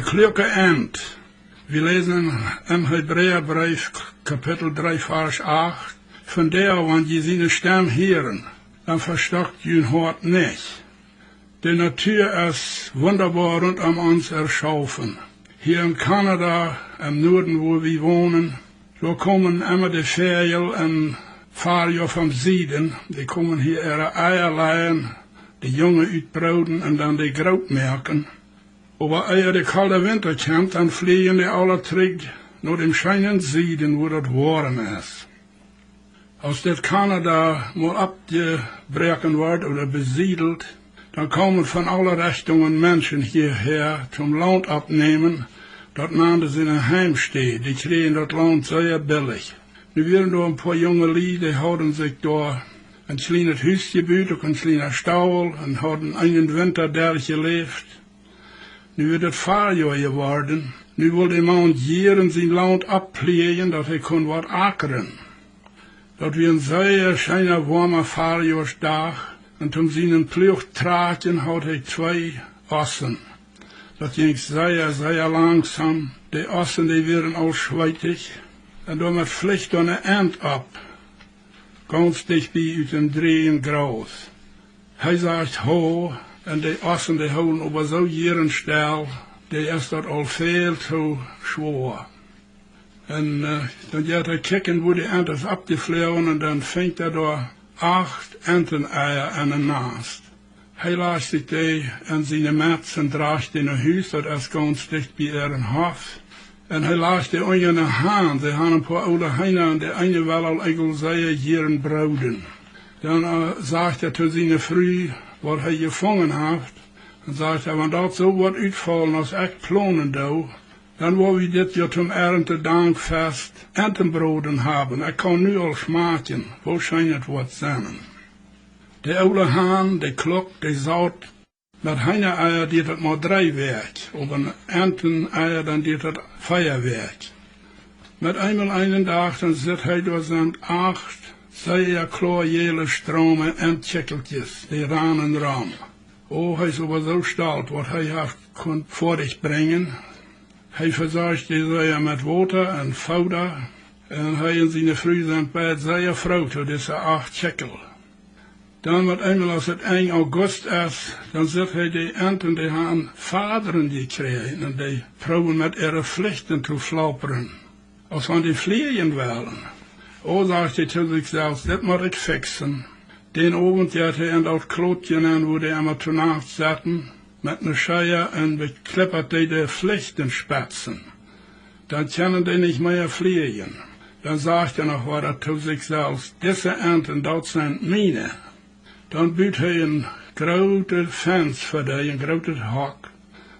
De kluake Ennt. Wir lesen im Hebräerbrief, Kapitel 3, Vers 8. Von der, wann je seine Stimme hören, dann verstockt jün Hort nicht. Die Natur ist wunderbar rund um uns erschaffen. Hier in Kanada, im Norden, wo wir wohnen, da kommen immer die Vögel und Fahrjahr vom Süden. Die kommen hier ihre Eier leihen, die Junge uitbroeden und dann die Groot merken. Aber ehe der kalte Winter kommt, dann fliegen die alle terug naar dem schönen Süden, wo das warm ist. Als das Kanada mal abgebrochen wird oder besiedelt, dann kommen von alle Richtungen Menschen hierher zum Land abnehmen. Dort nannte sie eine Heimstee. Die kriegen das Land sehr billig. Nu werden da ein paar junge Lieder, die houden sich da ein kleines Hüsje gebaut, ein kleiner Stauel, und haben einen Winter der gelebt. Nu wird het Fahrjahr geworden. Nu wil die man jaren zijn Land abplegen, dat hij kon wat akkeren. Dat wir een sehr schöner, warmer Fahrjahrsdag. Und um seinen Pflichttraten hat er 2 Ossen. Das ging sehr, sehr langsam. Die Ossen, die werden auch schweitig. Und damit fliegt dann eine Ennt ab. Ganz dicht bei uit dem Drehen groß. Hij sagt ho, und die Ossen, die houden aber so jeren Stell, die ist dort al veel zu schwer. Und dann gaat er kijken, wo die Ennt ist abgeflogen, und dann fängt er da 8 Enteneier aan een naast. Hij laat zich die en zijn mets en draagt in een huis, dat is ganz dicht bij een hof. En hij laat die in een haan, die hebben een paar oude heinen, en de ene wel al eigenlijk zeer jaren brouden. Dan zegt hij tot zijn vrouw wat hij gevangen heeft, en zegt hij, want dat zo wat uitvallen als ik plannen doe, dan wil we dit jaar zum Erntedankfest Entenbroden hebben. Ik kan nu al smaken, waarschijnlijk wat zijn. De oude haan, de klok, de zout, met heineeier deed het maar 3 werk. Op een enteneier dan deed het 4 werk. Met eenmaal een dag dan zit hij door zijn 8 zeer klaargele stromen en chikkeltjes, die ranen ram. Oh, hij is aber zo stolz, wat hij heeft kon voor zich brengen. Hij verzorgt die zeer met water en fouder. En hij en zijn vrouw zijn bij het zeer vroeg tot deze 8 chikkel. Dan met eenmaal als het 1 august is, dan zit hij die enten die gaan vaderen gekregen. En die vrouwen met ihre plichten te flapperen. Als van die vliegen willen. O, zegt hij tot zichzelf, dit moet ik fixen. Den avond gaat hij in dat klootje aan, wo die allemaal te nacht zaten. Met een scheier en beklippert die de Pflichtenspitzen. Dann können die nicht mehr fliegen. Dann sagt er noch weiter zu sich selbst, diese Enten, das sind meine. Dann baut er ein großes Fenster für die, ein großes Hock.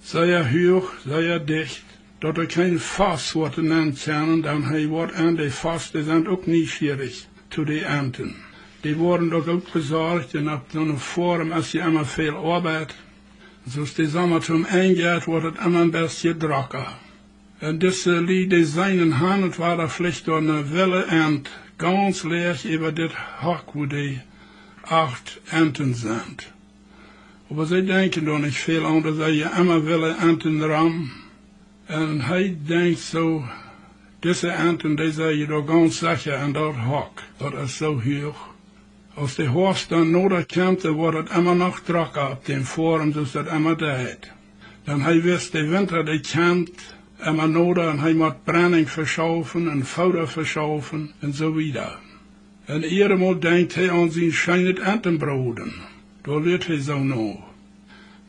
Sehr hoch, sehr dicht, dass er kein Fass wird nennen können, dann er wird an die Fass, die sind auch neugierig zu den Enten. Die wurden doch auch besorgt und ab so einer Form ist ja immer viel Arbeit. Zoals de zomer zum Eingaat wordt het immer een beetje drokker. En deze lied, die zijn hand, war da vielleicht door een wille Ent, ganz leeg über dit hok, wo die 8 Enten sind. Aber sie denken doch nicht viel an, dass je immer wille Enten ram. En hij denkt so, diese Enten, die zijn je doch ganz sicher in dat hok, dat is zo hoog. Als de horst dan nodig komt, dan wordt het immer nog drokker op den Forum, zoals dat immer deed. Dan hij wist, de winter die komt, immer nodig, en hij moet branding verschaffen, en fouder verschaffen, en zo wieder. En eenmaal denkt hij aan zijn schijnend entenbroden. Daar leert hij zo nog.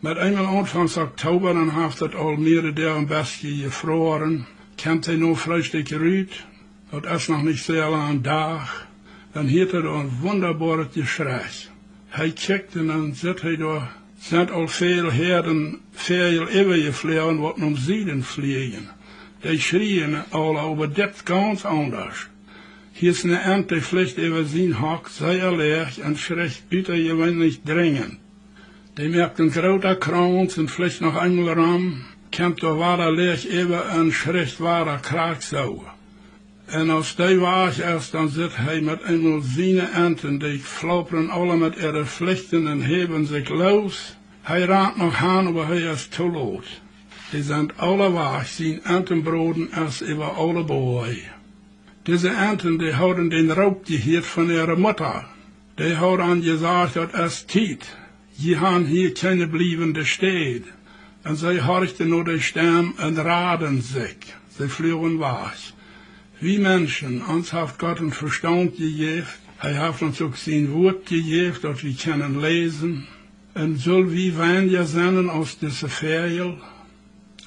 Met eenmaal aanvangs oktober, dan heeft het al meerdere een beetje gevroren, komt hij nog vrijstuk eruit, dat is nog niet zeer lang dag. Dan hield er een wonderbaar geschrei. Hij kijkt en dan zit hij daar. Zijn al veel herden veel overgevlogen wat om Zuiden vliegen. Die schreien al over dit ganz anders. Hier is een Ent die vliegt over zijn hok, zeer leeg en schreeuwt buitengewoonlijk dringend. Die merkt een groter krans en vliegt nog eenmaal ram. Komt er waar leeg over en schreeuwt waar kraak zo. En als die waag is, dan zit hij met eenmaal zijn enten, die flopperen alle met ihre vlichten en hebben zich los. Hij raadt nog aan, maar hij is te laat. Die sind alle wach, sind Entenbroden als über alle Boy. Diese Enten, die haben den Raub gehört von ihrer Mutter. Die haben an gesagt, dass es Zeit. Je haben hier keine bliebende Städt. Und sie horchten nur die Stimme und raden sich. Sie flogen wach. Wie Menschen, uns hat Gott einen Verstand gegeben. Er hat uns auch sein Wort gegeben, dass wir können lesen. Und soll wie weniger sein aus dieser Ferien.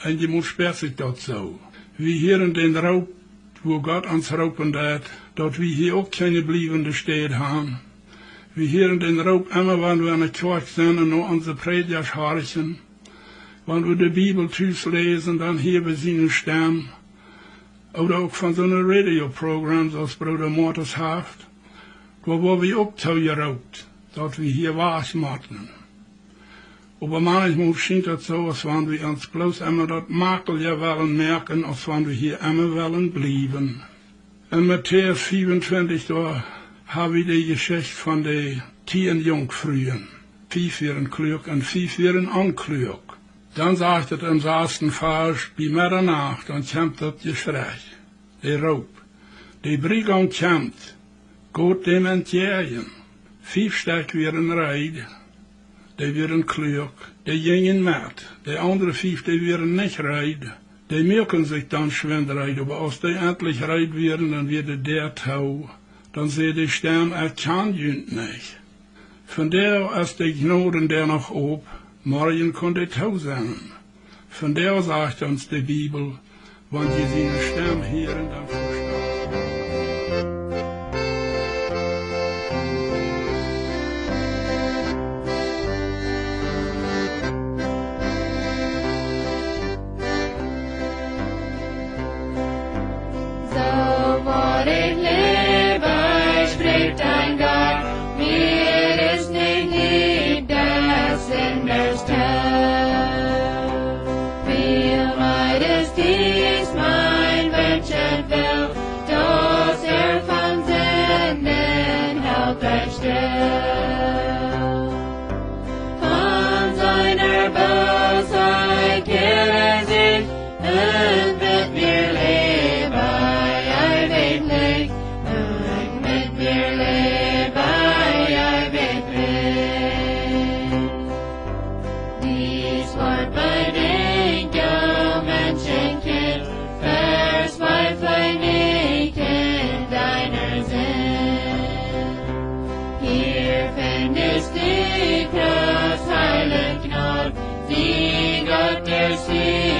Und die muss sich das so. Wir hier in den Raub, wo Gott uns rauben hat, dass wir hier auch keine bliebende Städte haben. Wir hier in den Raub immer, wenn wir in der Kirche sind und nur unsere Prediger horchen, wenn wir die Bibel lesen, dann hier wir seine Stimme. Oder auch von so einem Radioprogramm, als Bruder Mortis haft, wo wir auch zugeraubt, dass wir hier was machen. Aber manchmal scheint das so, als wenn wir uns bloß immer das Makel ja wollen merken, als wenn wir hier immer wollen bleiben. In Matthäus 24, da haben wir die Geschichte von den 10 Jungfrühen. 5 wären klug und 5 wären unklug. Dann sagt es im 6. Vers, bei Mitternacht, dann kommt das Geschrei, der Raub. Die Brigand kommt, geht dem entgegen. 5 Stück wären reid, die wären klug, die gingen mit. Die anderen 5, die wären nicht reid. Die merken sich dann schwindreid, aber als die endlich reid wären, dann wird der Tau. Dann sehe die Stimme, er kann jünt nicht. Von der ist die Gnoden der noch ob, morgen kann die Tau sein. Von der sagt uns die Bibel, wenn sie seine Stimme hören, dann verstehen. See